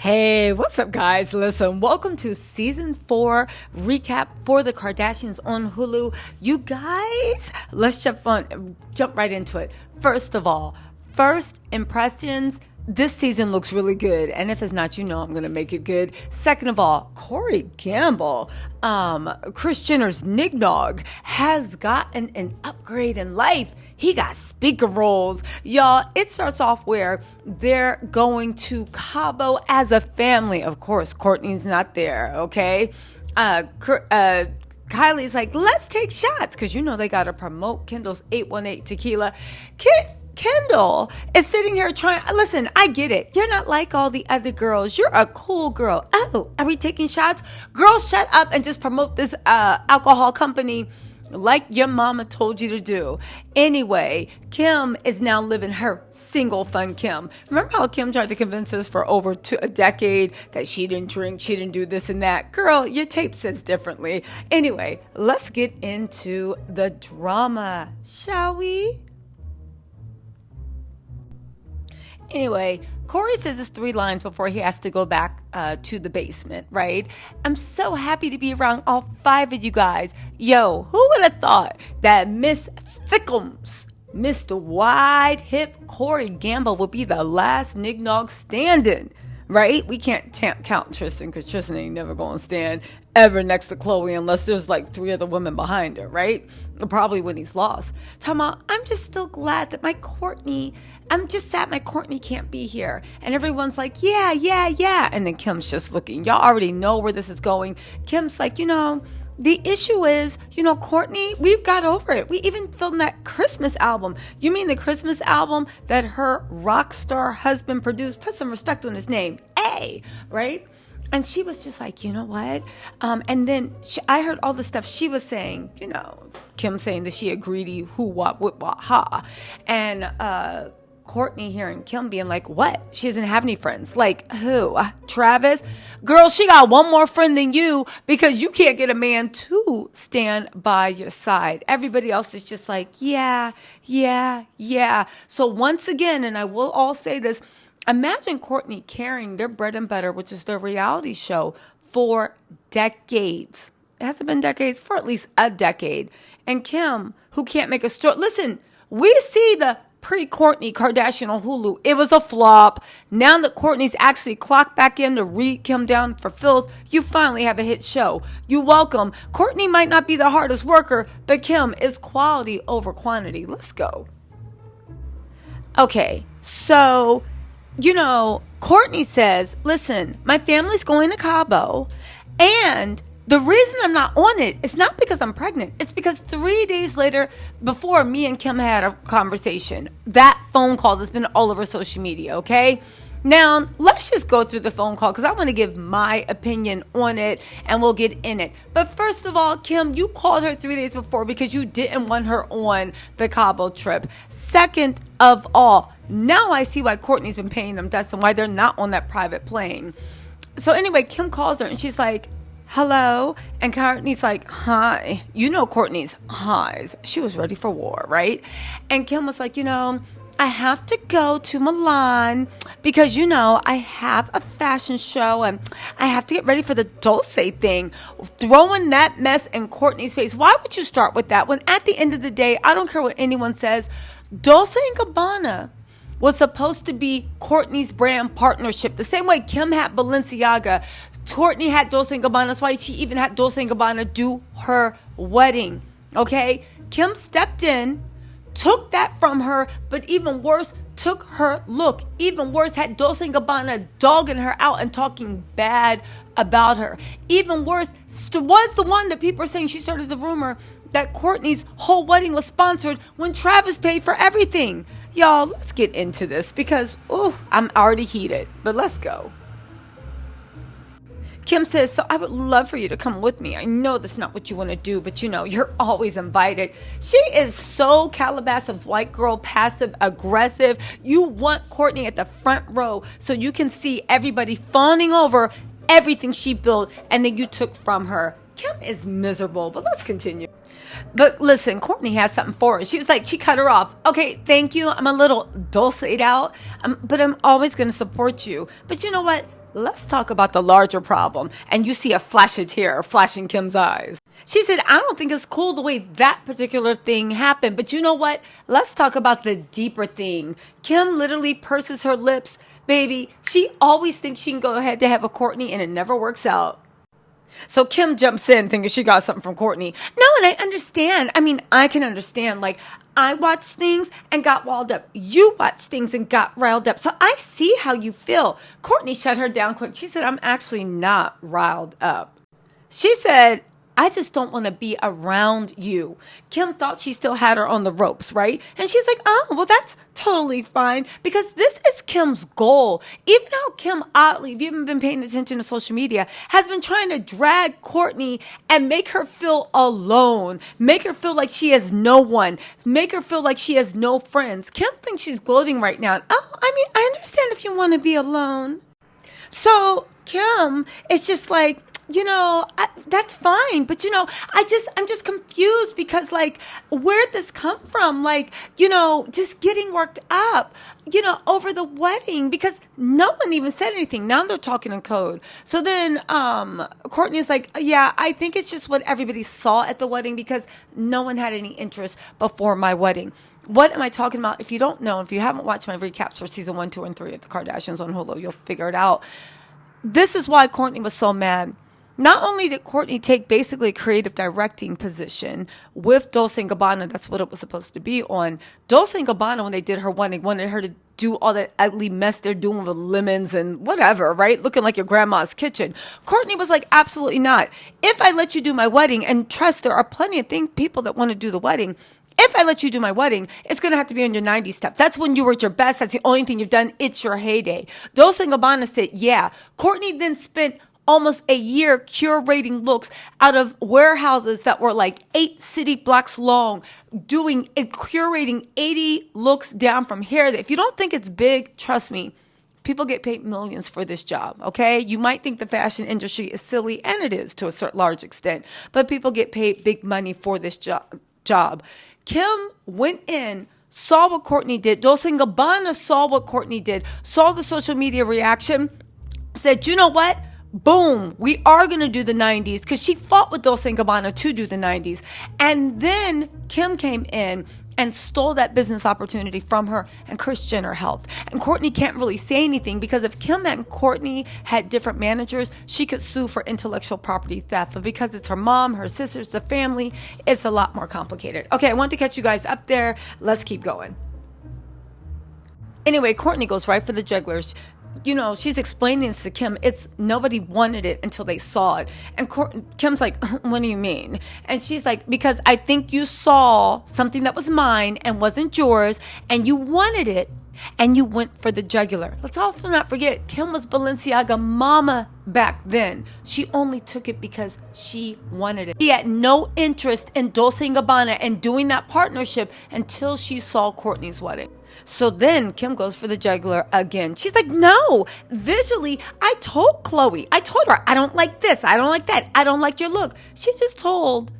Hey, what's up, guys? Listen, welcome to season 4 recap for the Kardashians on Hulu. You guys, let's jump right into it. First of all, first impressions. This season looks really good, and if it's not, you know I'm gonna make it good. Second of all, Corey Gamble, Kris Jenner's Nignog, has gotten an upgrade in life. He got speaker roles. Y'all, it starts off where they're going to Cabo as a family. Of course, Kourtney's not there, okay? Kylie's like, let's take shots, because you know they got to promote Kendall's 818 tequila. Kendall is sitting here trying. Listen, I get it. You're not like all the other girls. You're a cool girl. Oh, are we taking shots? Girls, shut up and just promote this alcohol company like your mama told you to do. Anyway, Kim is now living her single fun Kim. Remember how Kim tried to convince us for over a decade that she didn't drink, she didn't do this and that? Girl, your tape says differently. Anyway, let's get into the drama, shall we? Anyway, Corey says his 3 lines before he has to go back to the basement, right? I'm so happy to be around all 5 of you guys. Yo, who would have thought that Miss Thickums, Mr. Wide Hip Corey Gamble would be the last nignog standing, right? We can't count Tristan, because Tristan ain't never going to stand ever next to Khloe unless there's like 3 other women behind her, right? Probably when he's lost. Tama, I'm just still glad that I'm just sad my Kourtney can't be here. And everyone's like, yeah. And then Kim's just looking. Y'all already know where this is going. Kim's like, the issue is, Kourtney, we've got over it. We even filmed that Christmas album. You mean the Christmas album that her rock star husband produced? Put some respect on his name. A, right? And she was just like, you know what? And then I heard all the stuff she was saying, Kim saying that she a greedy who, what, ha. And Kourtney hearing Kim being like, what? She doesn't have any friends. Like, who? Travis? Girl, she got one more friend than you because you can't get a man to stand by your side. Everybody else is just like, yeah. So once again, and I will all say this, imagine Kourtney carrying their bread and butter, which is their reality show, for decades. It hasn't been decades, for at least a decade. And Kim, who can't make a story. Listen, we see the pre-Kourtney Kardashian on Hulu. It was a flop. Now that Kourtney's actually clocked back in to read Kim down for filth, you finally have a hit show. You welcome. Kourtney might not be the hardest worker, but Kim is quality over quantity. Let's go. Okay, so Kourtney says, listen, my family's going to Cabo, and the reason I'm not on it is not because I'm pregnant. It's because 3 days later, before me and Kim had a conversation, that phone call that's been all over social media, okay? Now, let's just go through the phone call because I want to give my opinion on it and we'll get in it. But first of all, Kim, you called her 3 days before because you didn't want her on the Cabo trip. Second of all, now I see why Kourtney's been paying them dust and why they're not on that private plane. So anyway, Kim calls her and she's like, hello? And Kourtney's like, hi. Kourtney's highs. She was ready for war, right? And Kim was like, I have to go to Milan because, I have a fashion show and I have to get ready for the Dulce thing. Throwing that mess in Kourtney's face. Why would you start with that when at the end of the day, I don't care what anyone says, Dulce & Gabbana was supposed to be Kourtney's brand partnership. The same way Kim had Balenciaga, Kourtney had Dulce & Gabbana. That's why she even had Dulce & Gabbana do her wedding. Okay? Kim stepped in, took that from her, but even worse, took her look. Even worse, had Dulce & Gabbana dogging her out and talking bad about her. Even worse, was the one that people are saying she started the rumor that Kourtney's whole wedding was sponsored when Travis paid for everything. Y'all, let's get into this because, I'm already heated, but let's go. Kim says, so I would love for you to come with me. I know that's not what you want to do, but you're always invited. She is so Calabasas white girl, passive aggressive. You want Kourtney at the front row so you can see everybody fawning over everything she built and then you took from her. Kim is miserable, but let's continue. But listen, Kourtney has something for her. She was like, she cut her off. Okay, thank you. I'm a little dulcet out, but I'm always going to support you. But you know what? let's talk about the larger problem. And you see a flash of tear flashing Kim's eyes. She said, I don't think it's cool the way that particular thing happened. But you know what? Let's talk about the deeper thing. Kim literally purses her lips. Baby, she always thinks she can go ahead to have a Kourtney and it never works out. So Kim jumps in thinking she got something from Kourtney. No, and I understand. I mean, I can understand. Like, I watched things and got riled up. You watched things and got riled up. So I see how you feel. Kourtney shut her down quick. She said, I'm actually not riled up. She said, I just don't want to be around you. Kim thought she still had her on the ropes, right? And she's like, oh, well, that's totally fine because this is Kim's goal. Even how Kim oddly, if you haven't been paying attention to social media, has been trying to drag Kourtney and make her feel alone, make her feel like she has no one, make her feel like she has no friends. Kim thinks she's gloating right now. Oh, I mean, I understand if you want to be alone. So Kim is just like, that's fine. But, I'm just confused because, like, where'd this come from? Like, just getting worked up, over the wedding because no one even said anything. Now they're talking in code. So then Kourtney is like, yeah, I think it's just what everybody saw at the wedding because no one had any interest before my wedding. What am I talking about? If you don't know, if you haven't watched my recaps for season 1, 2, and 3 of the Kardashians on Hulu, you'll figure it out. This is why Kourtney was so mad. Not only did Kourtney take basically a creative directing position with Dolce & Gabbana, that's what it was supposed to be on. Dolce & Gabbana, when they did her wedding, wanted her to do all that ugly mess they're doing with lemons and whatever, right? Looking like your grandma's kitchen. Kourtney was like, absolutely not. If I let you do my wedding, and trust, there are plenty of people that want to do the wedding. If I let you do my wedding, it's going to have to be on your 90s stuff. That's when you were at your best. That's the only thing you've done. It's your heyday. Dolce & Gabbana said, yeah. Kourtney then spent almost a year curating looks out of warehouses that were like 8 city blocks long, doing and curating 80 looks down from hair. If you don't think it's big, trust me, people get paid millions for this job, okay? You might think the fashion industry is silly, and it is to a certain large extent, but people get paid big money for this job. Kim went in, saw what Kourtney did. Dolce & Gabbana saw what Kourtney did, saw the social media reaction, said, you know what? Boom, we are going to do the 90s because she fought with Dolce & Gabbana to do the 90s. And then Kim came in and stole that business opportunity from her, and Kris Jenner helped. And Kourtney can't really say anything because if Kim and Kourtney had different managers, she could sue for intellectual property theft. But because it's her mom, her sisters, the family, it's a lot more complicated. Okay, I want to catch you guys up there. Let's keep going. Anyway, Kourtney goes right for the jugglers. She's explaining this to Kim. It's nobody wanted it until they saw it. And Kim's like, what do you mean? And she's like, because I think you saw something that was mine and wasn't yours, and you wanted it, and you went for the jugular. Let's also not forget, Kim was Balenciaga mama back then. She only took it because she wanted it. She had no interest in Dolce & Gabbana and doing that partnership until she saw Kourtney's wedding. So then Kim goes for the jugular again. She's like, no, visually, I told Khloe. I told her, I don't like this. I don't like that. I don't like your look. She just told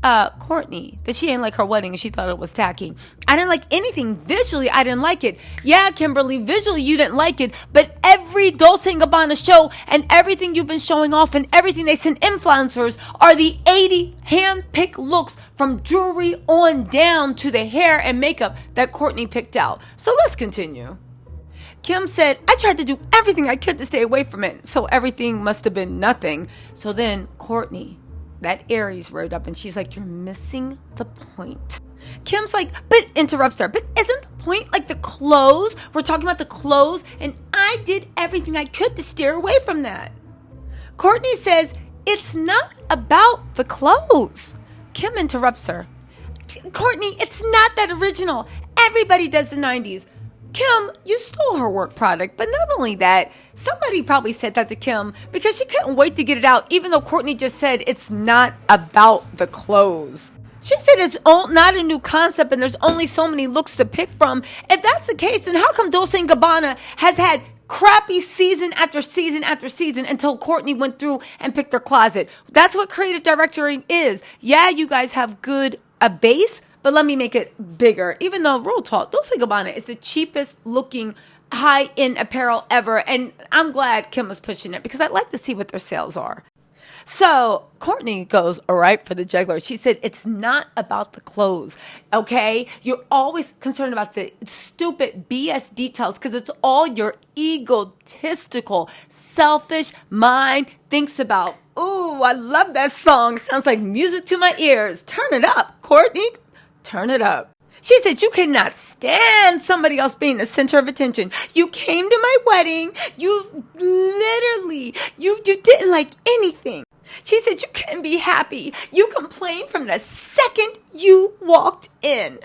Kourtney that she didn't like her wedding and she thought it was tacky. I didn't like anything. Visually, I didn't like it. Yeah, Kimberly, visually you didn't like it, but every Dolce & Gabbana show and everything you've been showing off and everything they send influencers are the 80 hand-picked looks from jewelry on down to the hair and makeup that Kourtney picked out. So let's continue. Kim said, I tried to do everything I could to stay away from it, so everything must have been nothing. So then Kourtney, that Aries, rode up and she's like, you're missing the point. Kim's like, but interrupts her, but isn't the point like the clothes? We're talking about the clothes, and I did everything I could to steer away from that. Kourtney says, it's not about the clothes. Kim interrupts her. Kourtney, it's not that original. Everybody does the 90s. Kim, you stole her work product, but not only that, somebody probably said that to Kim because she couldn't wait to get it out, even though Kourtney just said it's not about the clothes. She said it's not a new concept and there's only so many looks to pick from. If that's the case, then how come Dolce & Gabbana has had crappy season after season after season until Kourtney went through and picked her closet? That's what creative directing is. Yeah, you guys have a base, but let me make it bigger. Even though, real talk, Dolce & Gabbana is the cheapest looking high-end apparel ever. And I'm glad Kim was pushing it because I'd like to see what their sales are. So Kourtney goes, all right, for the juggler. She said, it's not about the clothes, okay? You're always concerned about the stupid BS details because it's all your egotistical, selfish mind thinks about. Ooh, I love that song. Sounds like music to my ears. Turn it up, Kourtney. Turn it up. She said, you cannot stand somebody else being the center of attention. You came to my wedding. You didn't like anything. She said, you couldn't be happy. You complained from the second you walked in.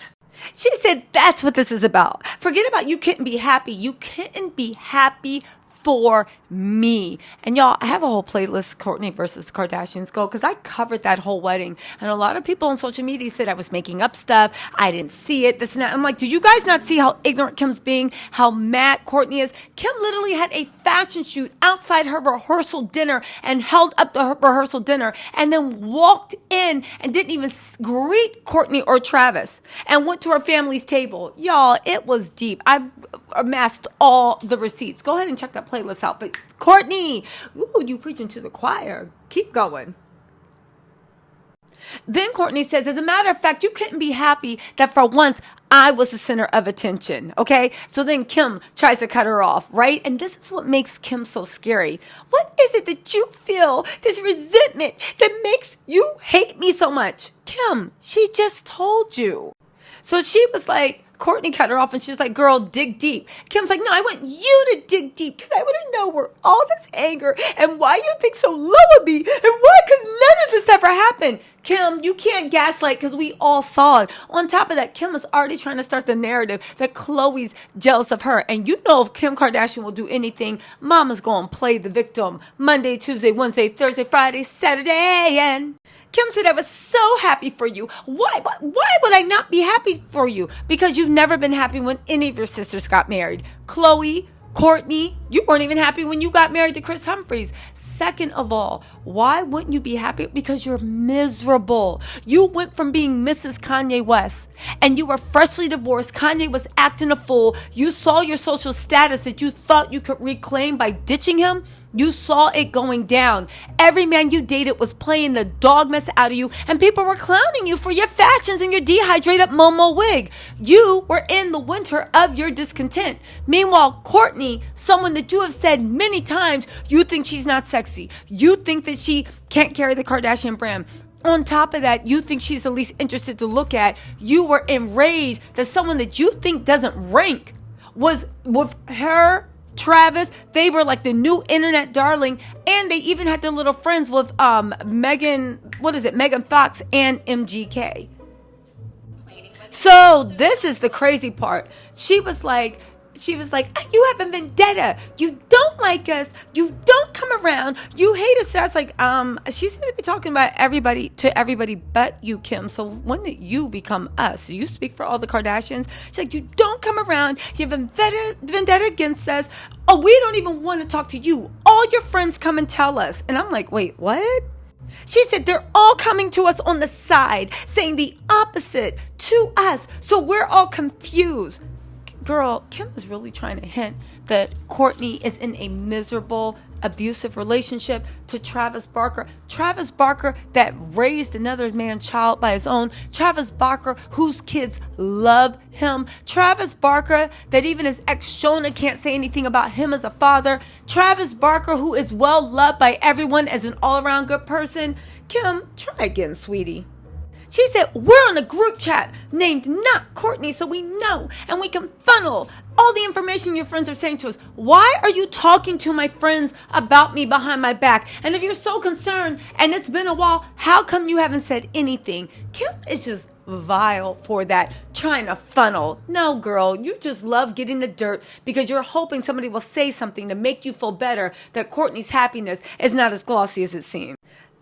She said, that's what this is about. Forget about you couldn't be happy. You couldn't be happy for me. And y'all, I have a whole playlist, Kourtney versus the Kardashians go, because I covered that whole wedding. And a lot of people on social media said I was making up stuff. I didn't see it. This and that. I'm like, do you guys not see how ignorant Kim's being? How mad Kourtney is? Kim literally had a fashion shoot outside her rehearsal dinner and held up the rehearsal dinner and then walked in and didn't even greet Kourtney or Travis and went to her family's table. Y'all, it was deep. I amassed all the receipts. Go ahead and check that playlist out. But Kourtney, ooh, you preaching to the choir. Keep going. Then Kourtney says, as a matter of fact, you couldn't be happy that for once I was the center of attention. Okay. So then Kim tries to cut her off, right? And this is what makes Kim so scary. What is it that you feel, this resentment that makes you hate me so much? Kim, she just told you. So she was like, Kourtney cut her off and she's like, girl, dig deep. Kim's like, no, I want you to dig deep because I want to know where all this anger and why you think so low of me and why, because none of this ever happened. Kim, you can't gaslight because we all saw it. On top of that, Kim is already trying to start the narrative that Khloe's jealous of her. And you know if Kim Kardashian will do anything, mama's going to play the victim Monday, Tuesday, Wednesday, Thursday, Friday, Saturday. And Kim said, I was so happy for you. Why would I not be happy for you? Because you've never been happy when any of your sisters got married. Khloe, Kourtney, you weren't even happy when you got married to Kris Humphries. Second of all, why wouldn't you be happy? Because you're miserable. You went from being Mrs. Kanye West and you were freshly divorced. Kanye was acting a fool. You saw your social status that you thought you could reclaim by ditching him. You saw it going down. Every man you dated was playing the dog mess out of you, and people were clowning you for your fashions and your dehydrated Momo wig. You were in the winter of your discontent. Meanwhile, Kourtney, someone that you have said many times, you think she's not sexy. You think that she can't carry the Kardashian brand. On top of that, you think she's the least interested to look at. You were enraged that someone that you think doesn't rank was with her, Travis. They were like the new internet darling, and they even had their little friends with Megan Fox and MGK. So this is the crazy part. She was like, you have a vendetta. You don't like us. You don't come around. You hate us. That's like, she seems to be talking about everybody but you, Kim. So when did you become us? You speak for all the Kardashians. She's like, you don't come around. You have a vendetta against us. Oh, we don't even want to talk to you. All your friends come and tell us. And I'm like, wait, what? She said they're all coming to us on the side, saying the opposite to us. So we're all confused. Girl, Kim is really trying to hint that Kourtney is in a miserable, abusive relationship to Travis Barker. Travis Barker that raised another man's child by his own. Travis Barker whose kids love him. Travis Barker that even his ex Shona can't say anything about him as a father. Travis Barker who is well loved by everyone as an all-around good person. Kim, try again, sweetie. She said, we're on a group chat named Not Kourtney, so we know and we can funnel all the information your friends are saying to us. Why are you talking to my friends about me behind my back? And if you're so concerned and it's been a while, how come you haven't said anything? Kim is just vile for that, trying to funnel. No, girl, you just love getting the dirt because you're hoping somebody will say something to make you feel better that Kourtney's happiness is not as glossy as it seems.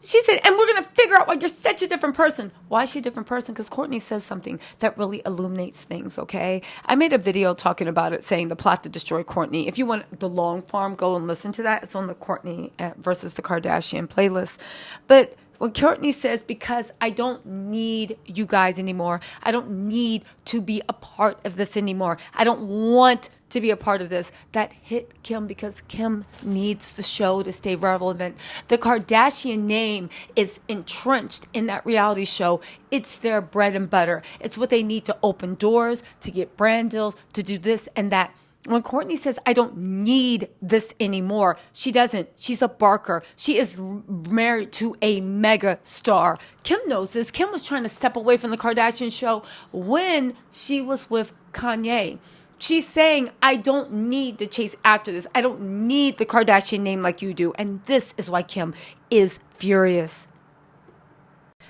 She said, and we're going to figure out why you're such a different person. Why is she a different person? Because Kourtney says something that really illuminates things, okay? I made a video talking about it, saying the plot to destroy Kourtney. If you want the long form, go and listen to that. It's on the Kourtney versus the Kardashian playlist. But When Kourtney says, because I don't need you guys anymore. I don't need to be a part of this anymore. I don't want to be a part of this. That hit Kim because Kim needs the show to stay relevant. The Kardashian name is entrenched in that reality show. It's their bread and butter. It's what they need to open doors, to get brand deals, to do this and that. When Kourtney says, I don't need this anymore, she doesn't. She's a barker. She is married to a mega star. Kim knows this. Kim was trying to step away from the Kardashian show when she was with Kanye. She's saying, I don't need to chase after this. I don't need the Kardashian name like you do. And this is why Kim is furious.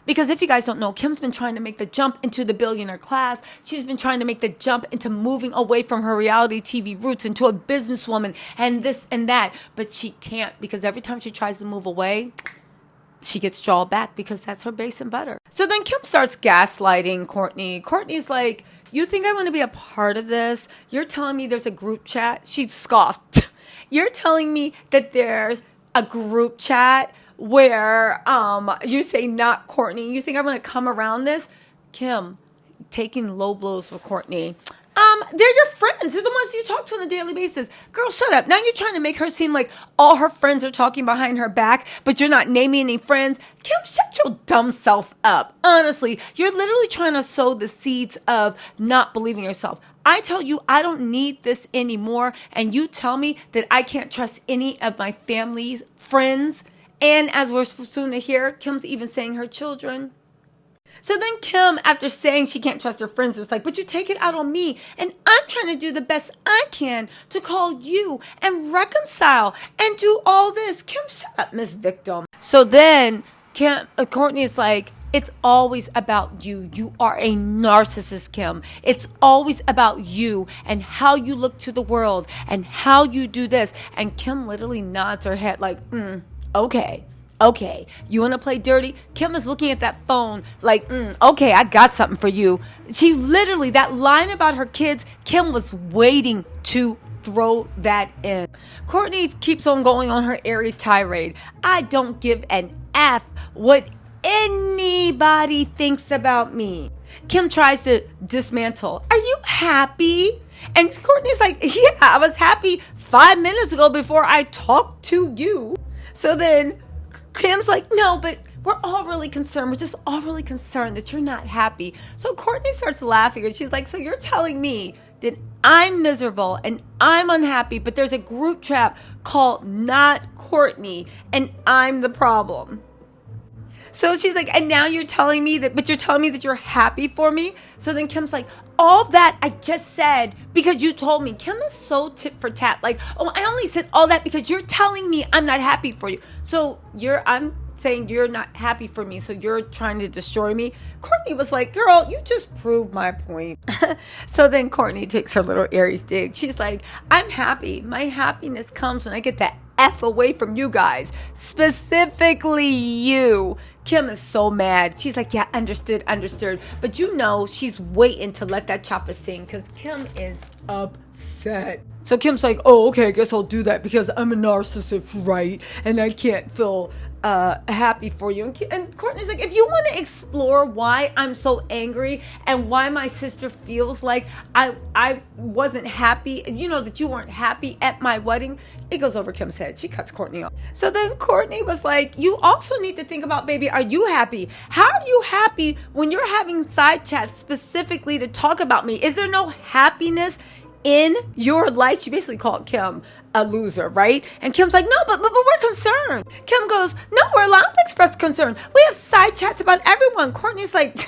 Because if you guys don't know, Kim's been trying to make the jump into the billionaire class. She's been trying to make the jump into moving away from her reality TV roots into a businesswoman and this and that. But she can't, because every time she tries to move away, she gets jawed back because that's her base and butter. So then Kim starts gaslighting Kourtney. Kourtney's like, you think I want to be a part of this? You're telling me there's a group chat? She scoffed. You're telling me that there's a group chat where you say not Kourtney. You think I'm going to come around this? Kim, taking low blows for Kourtney. They're your friends. They're the ones you talk to on a daily basis. Girl, shut up. Now you're trying to make her seem like all her friends are talking behind her back, but you're not naming any friends. Kim, shut your dumb self up. Honestly, you're literally trying to sow the seeds of not believing yourself. I tell you, I don't need this anymore, and you tell me that I can't trust any of my family's friends. And as we're soon to hear, Kim's even saying her children. So then Kim, after saying she can't trust her friends, was like, but you take it out on me. And I'm trying to do the best I can to call you and reconcile and do all this. Kim, shut up, Miss Victim. So then Kourtney is like, it's always about you. You are a narcissist, Kim. It's always about you and how you look to the world and how you do this. And Kim literally nods her head like, okay. You want to play dirty? Kim is looking at that phone like, okay, I got something for you. She literally, that line about her kids, Kim was waiting to throw that in. Kourtney keeps on going on her Aries tirade. I don't give an F what anybody thinks about me. Kim tries to dismantle. Are you happy? And Kourtney's like, yeah, I was happy 5 minutes ago before I talked to you. So then Kim's like, no, but we're all really concerned. We're just all really concerned that you're not happy. So Kourtney starts laughing and she's like, so you're telling me that I'm miserable and I'm unhappy, but there's a group chat called Not Kourtney and I'm the problem. So she's like, and now you're telling me that, but you're telling me that you're happy for me? So then Kim's like, all that I just said because you told me. Kim is so tit for tat. Like, oh, I only said all that because you're telling me I'm not happy for you. So I'm saying you're not happy for me, so you're trying to destroy me. Kourtney was like, girl, you just proved my point. So then Kourtney takes her little Aries dig. She's like, I'm happy. My happiness comes when I get that F away from you guys, specifically you. Kim is so mad. She's like, yeah, understood. But you know, she's waiting to let that chopper sing because Kim is upset. So Kim's like, oh, okay, I guess I'll do that because I'm a narcissist, right? And I can't feel happy for you. And Kourtney's like, if you want to explore why I'm so angry and why my sister feels like I wasn't happy, you know, that you weren't happy at my wedding, it goes over Kim's head. She cuts Kourtney off. So then Kourtney was like, you also need to think about, baby, are you happy? How are you happy when you're having side chats specifically to talk about me? Is there no happiness in your life? She basically called Kim a loser, right? And Kim's like, no, but we're concerned. Kim goes, no, we're allowed to express concern. We have side chats about everyone. Kourtney's like,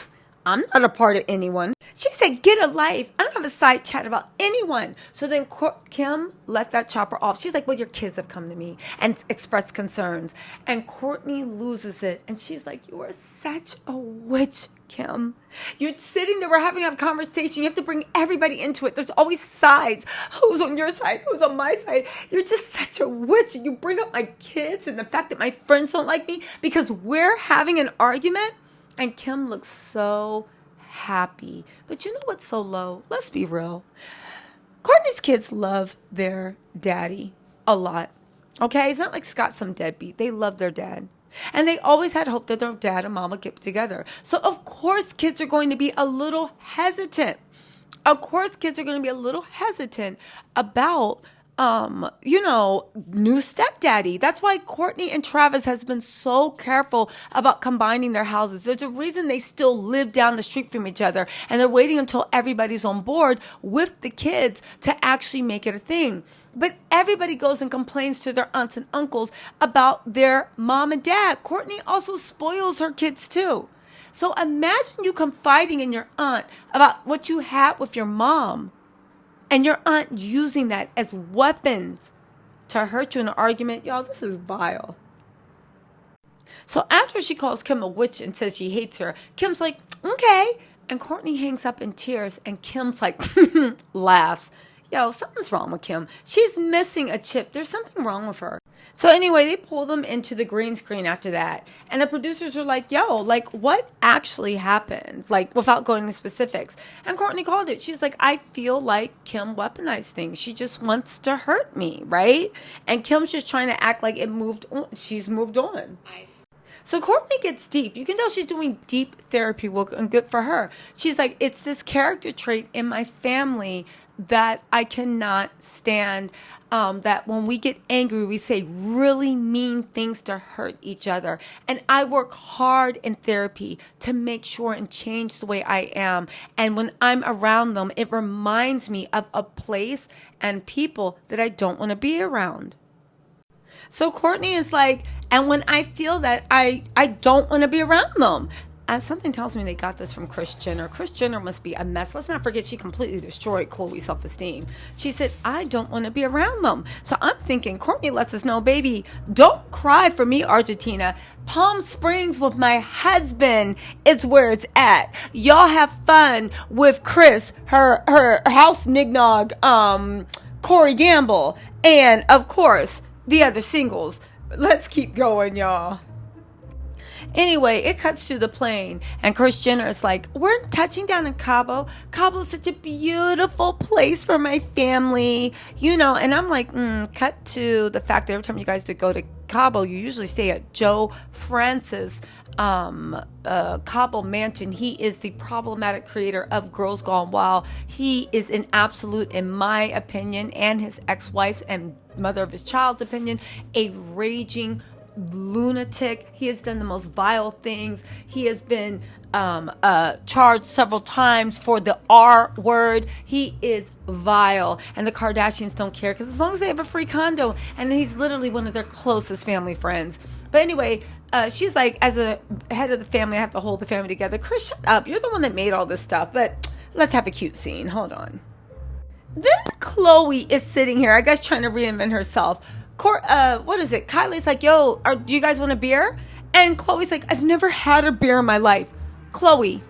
I'm not a part of anyone. She said, get a life. I don't have a side chat about anyone. So then Kim let that chopper off. She's like, well, your kids have come to me and expressed concerns. And Kourtney loses it. And she's like, you are such a witch, Kim. You're sitting there, we're having a conversation. You have to bring everybody into it. There's always sides. Who's on your side? Who's on my side? You're just such a witch. You bring up my kids and the fact that my friends don't like me because we're having an argument. And Kim looks so happy. But you know what's so low? Let's be real. Kourtney's kids love their daddy a lot. Okay? It's not like Scott's some deadbeat. They love their dad. And they always had hope that their dad and mom would get together. So of course kids are going to be a little hesitant. Of course kids are going to be a little hesitant about new stepdaddy. That's why Kourtney and Travis has been so careful about combining their houses. There's a reason they still live down the street from each other, and they're waiting until everybody's on board with the kids to actually make it a thing. But everybody goes and complains to their aunts and uncles about their mom and dad. Kourtney also spoils her kids too. So imagine you confiding in your aunt about what you had with your mom, and your aunt using that as weapons to hurt you in an argument. Y'all, this is vile. So after she calls Kim a witch and says she hates her, Kim's like, okay. And Kourtney hangs up in tears, and Kim's like, laughs. Yo, something's wrong with Kim. She's missing a chip. There's something wrong with her. So anyway, they pull them into the green screen after that. And the producers are like, yo, like, what actually happened? Like, without going into specifics. And Kourtney called it. She's like, I feel like Kim weaponized things. She just wants to hurt me, right? And Kim's just trying to act like it moved on. She's moved on. So Kourtney gets deep. You can tell she's doing deep therapy work, and good for her. She's like, it's this character trait in my family that I cannot stand, that when we get angry, we say really mean things to hurt each other. And I work hard in therapy to make sure and change the way I am. And when I'm around them, it reminds me of a place and people that I don't want to be around. So Kourtney is like, and when I feel that, I don't want to be around them. Something tells me they got this from Kris Jenner. Kris Jenner must be a mess. Let's not forget she completely destroyed Khloe's self-esteem. She said, I don't want to be around them. So I'm thinking Kourtney lets us know, baby, don't cry for me, Argentina. Palm Springs with my husband is where it's at. Y'all have fun with Kris, her house nignog, Corey Gamble, and of course, the other singles. Let's keep going, y'all. Anyway, it cuts to the plane, and Kris Jenner is like, we're touching down in Cabo. Cabo's such a beautiful place for my family, and I'm like, cut to the fact that every time you guys do go to Cabo, you usually stay at Joe Francis Cabo Mansion. He is the problematic creator of Girls Gone Wild. He is an absolute, in my opinion, and his ex-wife's and mother of his child's opinion, a raging lunatic. He has done the most vile things. He has been charged several times for the R word. He is vile, and the Kardashians don't care, because as long as they have a free condo, and he's literally one of their closest family friends. But anyway, she's like, as a head of the family, I have to hold the family together. Kris, shut up. You're the one that made all this stuff. But let's have a cute scene. Hold on. Then Khloe is sitting here, I guess, trying to reinvent herself. What is it? Kylie's like, yo, do you guys want a beer? And Khloe's like, I've never had a beer in my life. Khloe,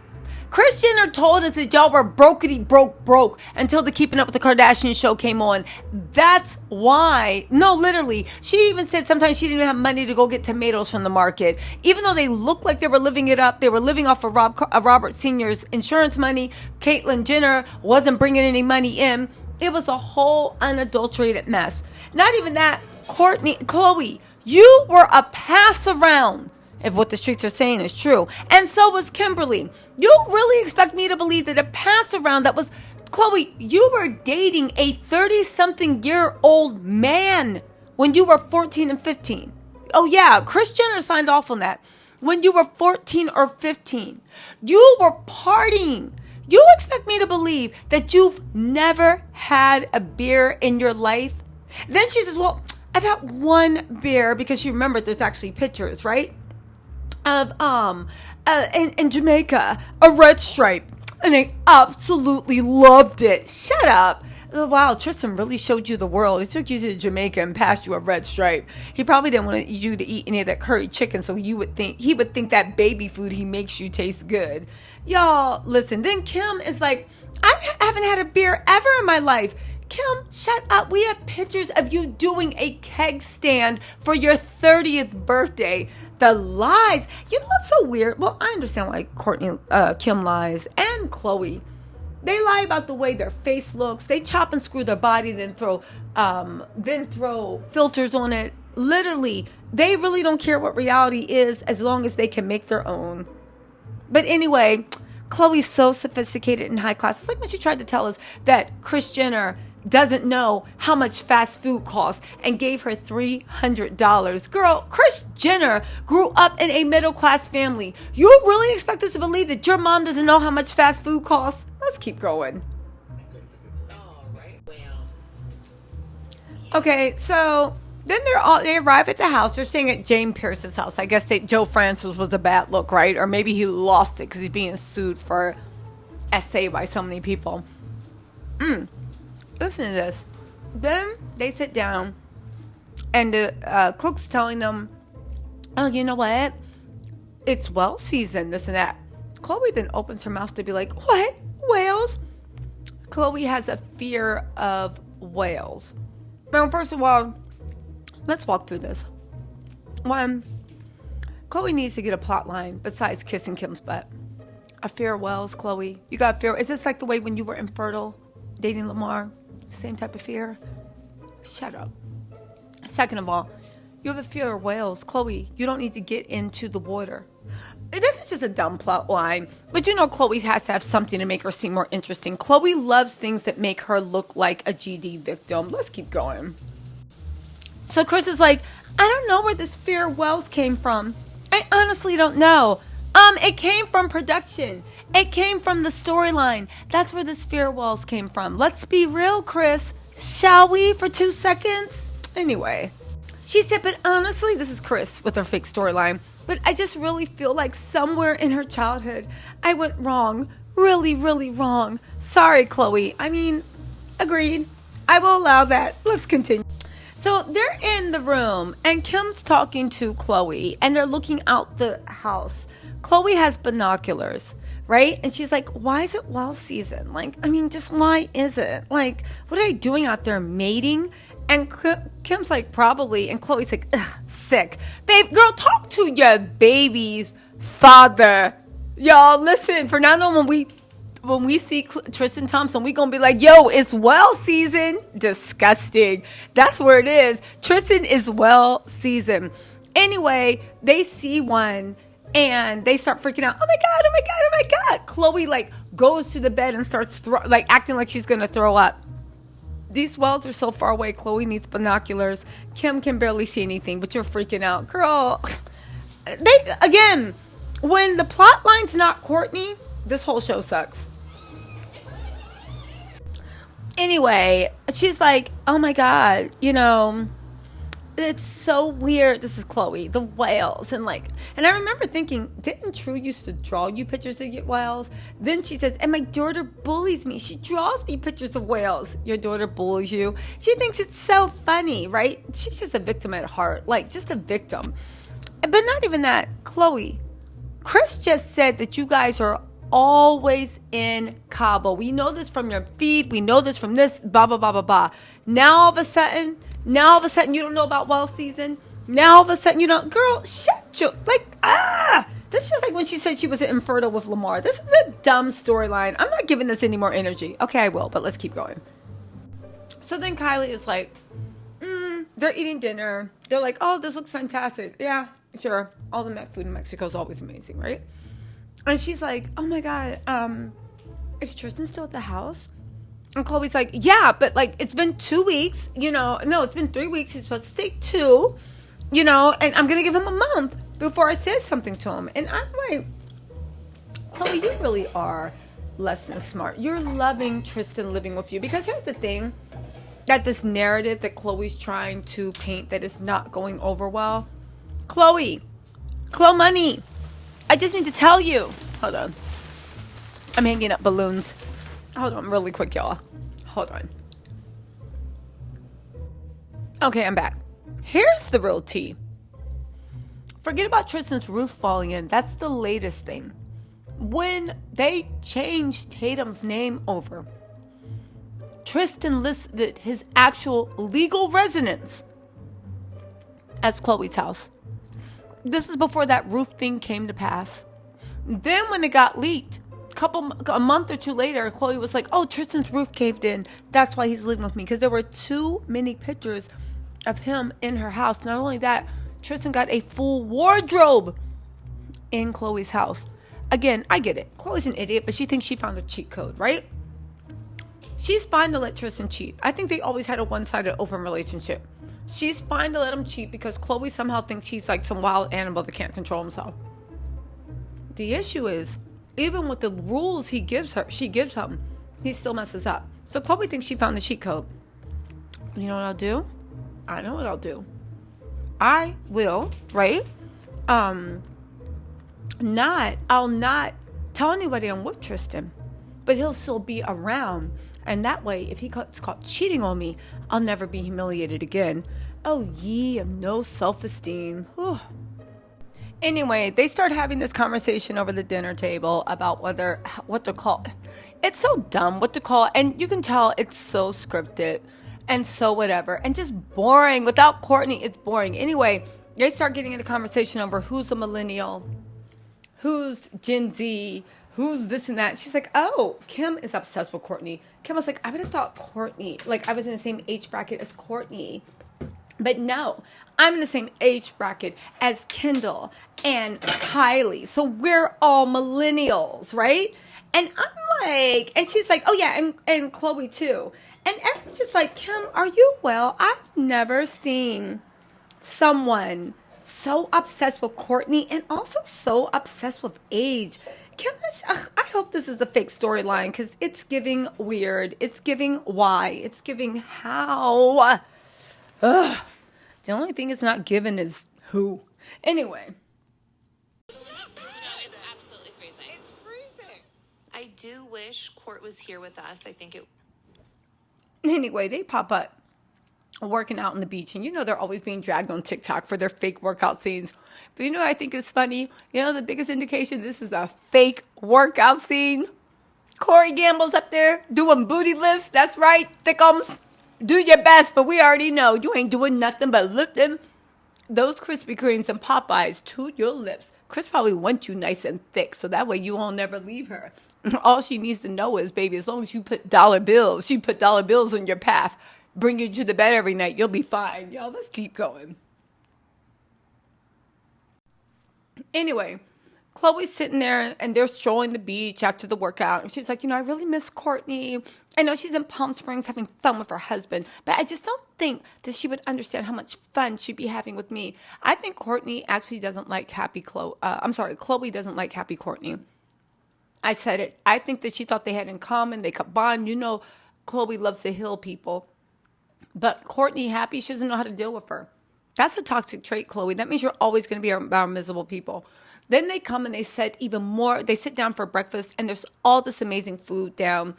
Kris Jenner told us that y'all were brokety broke until the Keeping Up with the Kardashians show came on. That's why. No, literally. She even said sometimes she didn't even have money to go get tomatoes from the market. Even though they looked like they were living it up, they were living off of Robert Sr.'s insurance money. Caitlyn Jenner wasn't bringing any money in. It was a whole unadulterated mess. Not even that. Khloe, you were a pass around, if what the streets are saying is true. And so was Kimberly. You really expect me to believe that a pass around that was... Khloe, you were dating a 30-something-year-old man when you were 14 and 15. Oh, yeah, Kris Jenner signed off on that. When you were 14 or 15. You were partying. You expect me to believe that you've never had a beer in your life? Then she says, well, I've had one beer, because you remember there's actually pictures, right? Of in Jamaica, a Red Stripe, and I absolutely loved it. Shut up. Wow, Tristan really showed you the world. He took you to Jamaica and passed you a Red Stripe. He probably didn't want you to eat any of that curry chicken, so he would think that baby food he makes you taste good. Y'all, listen. Then Kim is like, I haven't had a beer ever in my life. Kim, shut up. We have pictures of you doing a keg stand for your 30th birthday. The lies. You know what's so weird? Well, I understand why Kim lies, and Khloe. They lie about the way their face looks. They chop and screw their body, then throw filters on it. Literally, they really don't care what reality is as long as they can make their own. But anyway, Khloe's so sophisticated and high class. It's like when she tried to tell us that Kris Jenner doesn't know how much fast food costs and gave her $300. Girl, Kris Jenner grew up in a middle class family. You really expect us to believe that your mom doesn't know how much fast food costs? Let's keep going. Okay, so then they arrive at the house. They're staying at Jane Pierce's house. I guess Joe Francis was a bad look, right? Or maybe he lost it because he's being sued for essay by so many people. Listen to this. Then they sit down, and the cook's telling them, "Oh, you know what? It's well seasoned, this and that." Khloe then opens her mouth to be like, "What? Whales?" Khloe has a fear of whales. Now, first of all, let's walk through this. One, Khloe needs to get a plot line besides kissing Kim's butt. A fear of whales, Khloe. You got fear. Is this like the way when you were infertile, dating Lamar? Same type of fear? Shut up. Second of all, you have a fear of whales. Khloe, you don't need to get into the water. This is just a dumb plot line. But you know Khloe has to have something to make her seem more interesting. Khloe loves things that make her look like a GD victim. Let's keep going. So Kris is like, I don't know where this fear of whales came from. I honestly don't know. It came from production. It came from the storyline. That's where this fear of whales came from. Let's be real, Kris. Shall we for 2 seconds? Anyway, she said, but honestly, this is Kris with her fake storyline. But I just really feel like somewhere in her childhood, I went wrong. Really, really wrong. Sorry, Khloe. I mean, agreed. I will allow that. Let's continue. So they're in the room, and Kim's talking to Khloe, and they're looking out the house. Khloe has binoculars, right? And she's like, why is it well seasoned? Like, I mean, just why is it? Like, what are they doing out there, mating? And Kim's like, probably. And Khloe's like, ugh, sick. Babe, girl, talk to your baby's father. Y'all, listen, for now on, when we see Tristan Thompson, we gonna be like, yo, it's well seasoned. Disgusting. That's where it is. Tristan is well seasoned. Anyway, they see one and they start freaking out. Oh my God, oh my God, oh my God. Khloe like goes to the bed and starts acting like she's gonna throw up. These wells are so far away. Khloe needs binoculars. Kim can barely see anything, but you're freaking out. Girl, when the plot line's not Kourtney, this whole show sucks. Anyway, she's like, oh my God, you know, it's so weird. This is Khloe, the whales. And I remember thinking, didn't True used to draw you pictures of your whales? Then she says, and my daughter bullies me. She draws me pictures of whales. Your daughter bullies you. She thinks it's so funny, right? She's just a victim at heart, like just a victim. But not even that. Khloe, Kris just said that you guys are always in Cabo. We know this from your feed. We know this from this, blah, blah, blah, blah, blah. Now all of a sudden you don't know about well season. Now all of a sudden you don't. Girl, shut your, this is just like when she said she was infertile with Lamar. This is a dumb storyline. I'm not giving this any more energy. Okay, I will, but let's keep going. So then Kylie is like, they're eating dinner. They're like, oh, this looks fantastic. Yeah, sure. All the food in Mexico is always amazing, right? And she's like, oh my God, is Tristan still at the house? And Khloe's like, yeah, but it's been 2 weeks, no, it's been 3 weeks. He's supposed to take 2, and I'm going to give him a month before I say something to him. And I'm like, Khloe, you really are less than smart. You're loving Tristan living with you. Because here's the thing, that this narrative that Khloe's trying to paint that is not going over well. Khloe money. I just need to tell you. Hold on. I'm hanging up balloons. Hold on really quick, y'all. Hold on. Okay, I'm back. Here's the real tea. Forget about Tristan's roof falling in. That's the latest thing. When they changed Tatum's name over, Tristan listed his actual legal residence as Khloe's house. This is before that roof thing came to pass. Then when it got leaked, a month or two later, Khloe was like, oh, Tristan's roof caved in. That's why he's living with me. Because there were too many pictures of him in her house. Not only that, Tristan got a full wardrobe in Khloe's house. Again, I get it. Khloe's an idiot, but she thinks she found a cheat code, right? She's fine to let Tristan cheat. I think they always had a one-sided open relationship. She's fine to let him cheat because Khloe somehow thinks he's like some wild animal that can't control himself. The issue is, even with the rules she gives him, he still messes up. So Khloe thinks she found the cheat code. You know what I'll do? I know what I'll do. I will, right? I'll not tell anybody I'm with Tristan, but he'll still be around. And that way, if he gets caught cheating on me, I'll never be humiliated again. Oh, ye of no self-esteem. Whew. Anyway, they start having this conversation over the dinner table about what to call. It's so dumb what to call, and you can tell it's so scripted and so whatever, and just boring. Without Kourtney, it's boring. Anyway, they start getting into conversation over who's a millennial, who's Gen Z, who's this and that. She's like, oh, Kim is obsessed with Kourtney. Kim was like, I would have thought Kourtney, like I was in the same age bracket as Kourtney. But no, I'm in the same age bracket as Kendall and Kylie. So we're all millennials, right? And I'm like, and she's like, oh yeah, and Khloe too. And everyone's just like, Kim, are you well? I've never seen someone so obsessed with Kourtney and also so obsessed with age. Kim, I hope this is the fake storyline because it's giving weird. It's giving why. It's giving how. Ugh. The only thing it's not given is who. Anyway. No, it's absolutely freezing. It's freezing. I do wish Court was here with us. I think it. Anyway, they pop up working out on the beach. And you know they're always being dragged on TikTok for their fake workout scenes. But you know what I think is funny? You know the biggest indication this is a fake workout scene? Corey Gamble's up there doing booty lifts. That's right, thickums. Do your best, but we already know you ain't doing nothing but lifting those Krispy Kremes and Popeyes to your lips. Kris probably wants you nice and thick, so that way you won't never leave her. All she needs to know is, baby, as long as you put dollar bills, she put dollar bills on your path, bring you to the bed every night, you'll be fine. Y'all, let's keep going. Anyway, Khloe's sitting there and they're strolling the beach after the workout. And she's like, you know, I really miss Kourtney. I know she's in Palm Springs having fun with her husband, but I just don't think that she would understand how much fun she'd be having with me. I think Kourtney actually doesn't like happy Khloe. Khloe doesn't like happy Kourtney. I said it. I think that she thought they had in common. They could bond. You know, Khloe loves to heal people. But Kourtney happy, she doesn't know how to deal with her. That's a toxic trait, Khloe. That means you're always going to be around miserable people. Then they come and they said even more. They sit down for breakfast and there's all this amazing food down.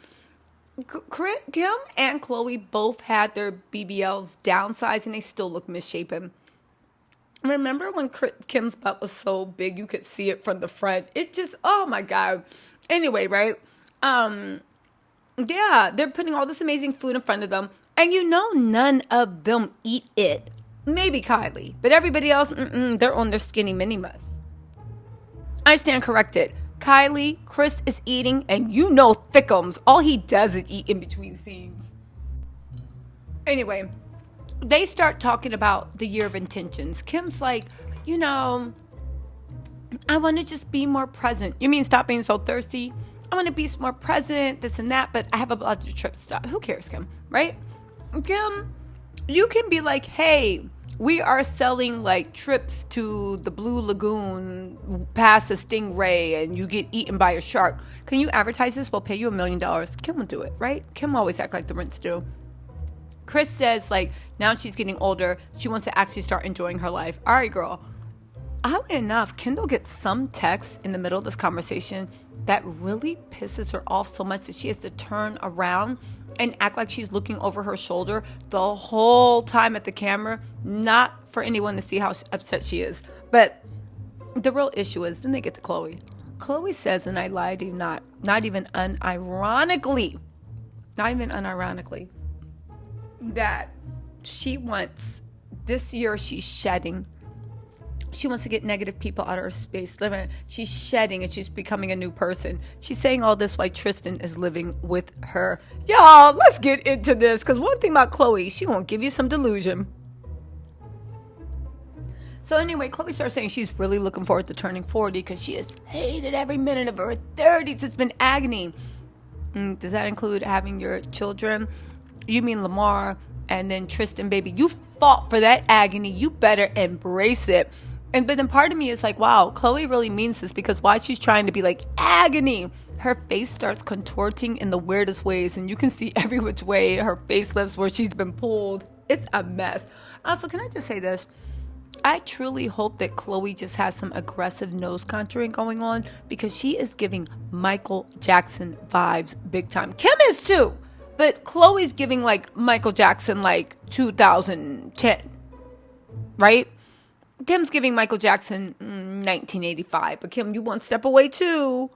Kim and Khloe both had their BBLs downsized and they still look misshapen. Remember when Kim's butt was so big you could see it from the front? It just, oh my God. Anyway, right? Yeah, they're putting all this amazing food in front of them. And you know none of them eat it. Maybe Kylie. But everybody else, they're on their skinny mini must. I stand corrected. Kylie, Kris is eating, and you know Thickums. All he does is eat in between scenes. Anyway, they start talking about the year of intentions. Kim's like, you know, I want to just be more present. You mean stop being so thirsty? I want to be more present, this and that, but I have a bunch of trips to stop. Who cares, Kim, right? Kim, you can be like, hey, we are selling like trips to the Blue Lagoon past the Stingray and you get eaten by a shark. Can you advertise this? We'll pay you $1 million. Kim will do it, right? Kim always act like the Rinse do. Kris says like now she's getting older. She wants to actually start enjoying her life. All right, girl. Oddly enough, Kendall gets some text in the middle of this conversation that really pisses her off so much that she has to turn around and act like she's looking over her shoulder the whole time at the camera, not for anyone to see how upset she is. But the real issue is, then they get to Khloe. Khloe says, and I lie to you not even unironically, that she wants, this year she's shedding. She wants to get negative people out of her space. She's shedding and she's becoming a new person. She's saying all this while Tristan is living with her. Y'all, let's get into this. Because one thing about Khloe, she won't give you some delusion. So anyway, Khloe starts saying she's really looking forward to turning 40 because she has hated every minute of her 30s. It's been agony. Does that include having your children? You mean Lamar and then Tristan, baby. You fought for that agony. You better embrace it. But then part of me is like, wow, Khloe really means this, because while she's trying to be like agony, her face starts contorting in the weirdest ways. And you can see every which way her face lifts where she's been pulled. It's a mess. Also, can I just say this? I truly hope that Khloe just has some aggressive nose contouring going on, because she is giving Michael Jackson vibes big time. Kim is too, but Khloe's giving like Michael Jackson like 2010, right? Kim's giving Michael Jackson 1985, but Kim, you one step away too.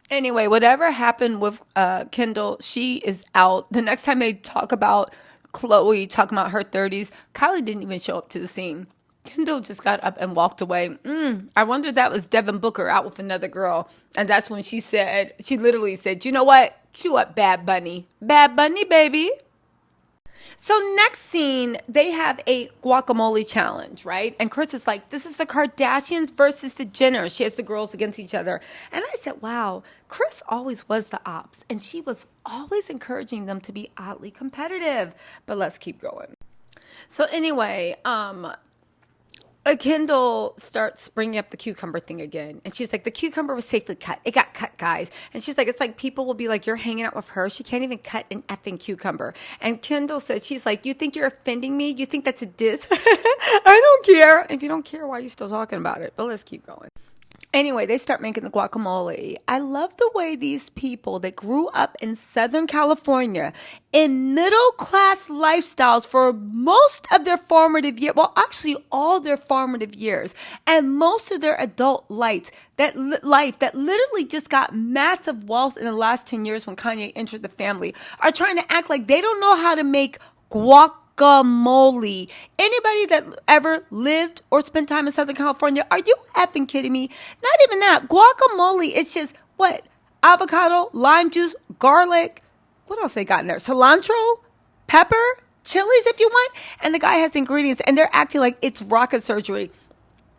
Anyway, whatever happened with Kendall, she is out. The next time they talk about Khloe talking about her 30s, Kylie didn't even show up to the scene. Kendall just got up and walked away. I wonder if that was Devin Booker out with another girl. And that's when she literally said, you know what? Cue up Bad Bunny. Bad Bunny, baby. So next scene, they have a guacamole challenge, right? And Kris is like, this is the Kardashians versus the Jenners. She has the girls against each other. And I said, wow, Kris always was the ops. And she was always encouraging them to be oddly competitive. But let's keep going. So anyway, Kendall starts bringing up the cucumber thing again. And she's like, the cucumber was safely cut. It got cut, guys. And she's like, it's like people will be like, you're hanging out with her. She can't even cut an effing cucumber. And Kendall said, she's like, you think you're offending me? You think that's a diss? I don't care. If you don't care, why are you still talking about it? But let's keep going. Anyway, they start making the guacamole. I love the way these people that grew up in Southern California in middle-class lifestyles for most of their formative years, well, actually all their formative years, and most of their adult life that literally just got massive wealth in the last 10 years when Kanye entered the family, are trying to act like they don't know how to make guacamole. Anybody that ever lived or spent time in Southern California, are you effing kidding me? Not even that. Guacamole, it's just what? Avocado, lime juice, garlic. What else they got in there? Cilantro, pepper, chilies if you want. And the guy has ingredients and they're acting like it's rocket surgery.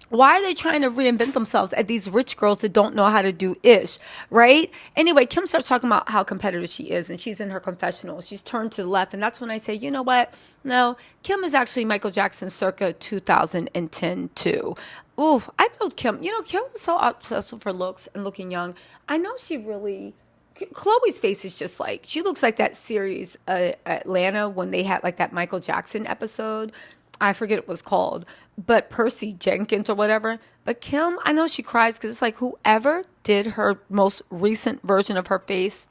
Why are they trying to reinvent themselves at these rich girls that don't know how to do ish, right? Anyway, Kim starts talking about how competitive she is, and she's in her confessional. She's turned to the left, and that's when I say, you know what? No, Kim is actually Michael Jackson circa 2010 too. Ooh, I know Kim. You know, Kim was so obsessed with her looks and looking young. I know she really... Khloe's face is just like... She looks like that series, Atlanta, when they had like that Michael Jackson episode. I forget what it was called, but Percy Jenkins or whatever. But Kim, I know she cries because it's like whoever did her most recent version of her face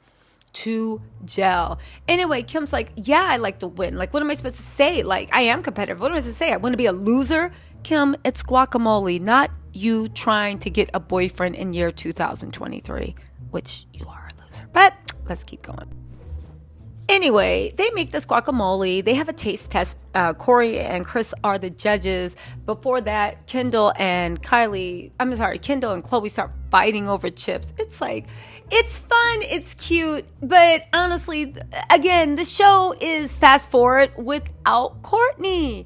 to gel. Anyway, Kim's like, yeah, I like to win. Like, what am I supposed to say? Like, I am competitive. What am I supposed to say? I want to be a loser? Kim, it's guacamole, not you trying to get a boyfriend in year 2023, which you are a loser. But let's keep going. Anyway, they make this guacamole. They have a taste test. Corey and Kris are the judges. Before that, Kendall and Khloe start fighting over chips. It's like, it's fun, it's cute, but honestly, again, the show is fast forward without Kourtney.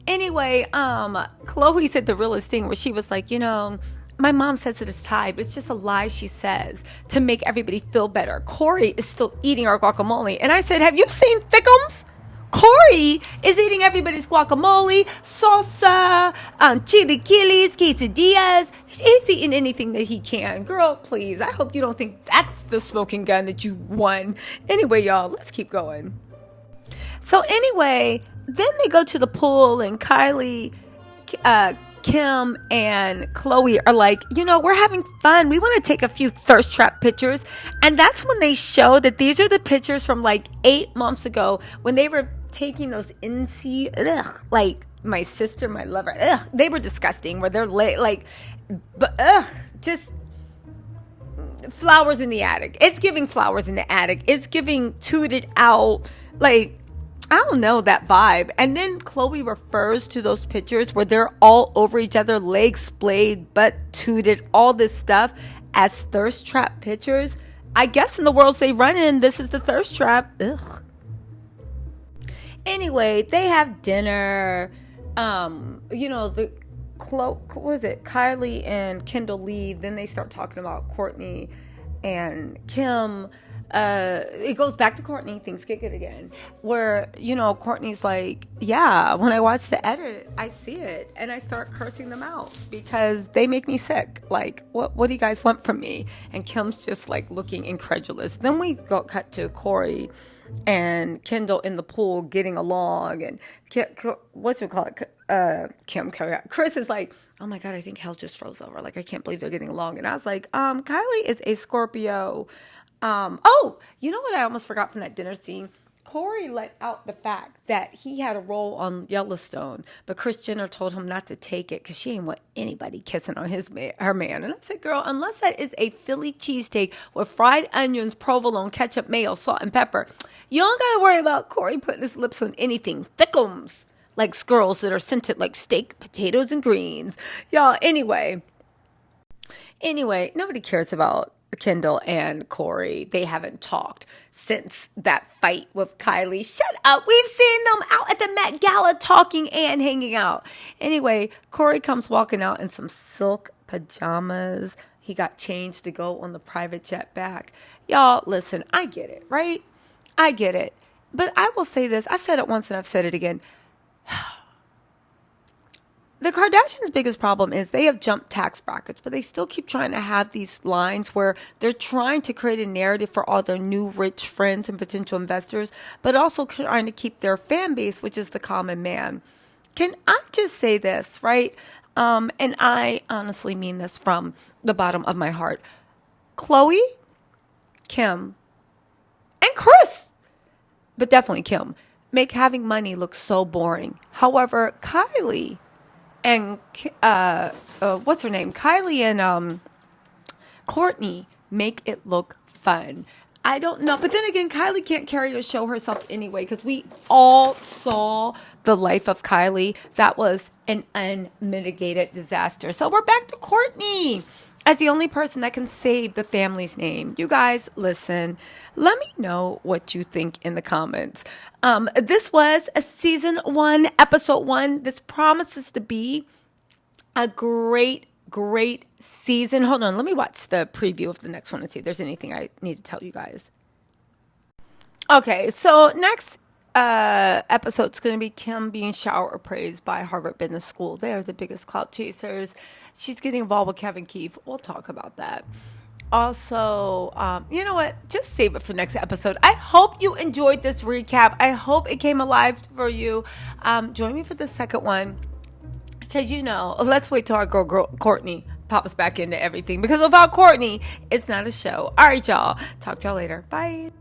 Anyway, Khloe said the realest thing where she was like, you know, my mom says it is Thai, but it's just a lie she says to make everybody feel better. Corey is still eating our guacamole. And I said, have you seen Thickums? Corey is eating everybody's guacamole, salsa, chilaquiles, quesadillas. He's eating anything that he can. Girl, please. I hope you don't think that's the smoking gun that you won. Anyway, y'all, let's keep going. So anyway, then they go to the pool and Kylie... Kim and Khloe are like, you know, we're having fun. We want to take a few thirst trap pictures. And that's when they show that these are the pictures from like 8 months ago when they were taking those like my sister, my lover, they were disgusting, where they're just flowers in the attic. It's giving flowers in the attic. It's giving tooted out, like, I don't know, that vibe. And then Khloe refers to those pictures where they're all over each other, legs splayed, butt tooted, all this stuff as thirst trap pictures. I guess in the worlds they run in, this is the thirst trap. Ugh. Anyway, they have dinner. the Khloe, what was it? Kylie and Kendall leave. Then they start talking about Kourtney and Kim. It goes back to Kourtney. Things get good again. Where, Kourtney's like, yeah, when I watch the edit, I see it. And I start cursing them out because they make me sick. Like, what do you guys want from me? And Kim's just like looking incredulous. Then we cut to Corey and Kendall in the pool getting along. And Kris is like, oh my God, I think hell just froze over. Like, I can't believe they're getting along. And I was like, Kylie is a Scorpio. You know what I almost forgot from that dinner scene? Corey let out the fact that he had a role on Yellowstone, but Kris Jenner told him not to take it because she ain't want anybody kissing on her man. And I said, girl, unless that is a Philly cheesesteak with fried onions, provolone, ketchup, mayo, salt, and pepper, you don't got to worry about Corey putting his lips on anything. Thickums, like squirrels that are scented like steak, potatoes, and greens. Y'all, anyway, nobody cares about Kendall and Corey. They haven't talked since that fight with Kylie. Shut up. We've seen them out at the Met Gala talking and hanging out. Anyway, Corey comes walking out in some silk pajamas. He got changed to go on the private jet back. Y'all, listen, I get it, right? I get it. But I will say this. I've said it once and I've said it again. The Kardashians' biggest problem is they have jumped tax brackets, but they still keep trying to have these lines where they're trying to create a narrative for all their new rich friends and potential investors, but also trying to keep their fan base, which is the common man. Can I just say this, right? And I honestly mean this from the bottom of my heart. Khloe, Kim, and Kris, but definitely Kim, make having money look so boring. However, Kylie and what's her name? Kylie and Kourtney make it look fun. I don't know. But then again, Kylie can't carry or show herself anyway because we all saw the life of Kylie. That was an unmitigated disaster. So we're back to Kourtney as the only person that can save the family's name. You guys, listen, let me know what you think in the comments. This was a season 1, episode 1. This promises to be a great season. Hold on, let me watch the preview of the next one and see if there's anything I need to tell you guys. Okay, so next episode's going to be Kim being shower appraised by Harvard Business School. They are the biggest clout chasers. She's getting involved with Kevin Keefe. We'll talk about that. Also, you know what? Just save it for next episode. I hope you enjoyed this recap. I hope it came alive for you. Join me for the second one. Because, let's wait till our girl Kourtney pops back into everything. Because without Kourtney, it's not a show. All right, y'all. Talk to y'all later. Bye.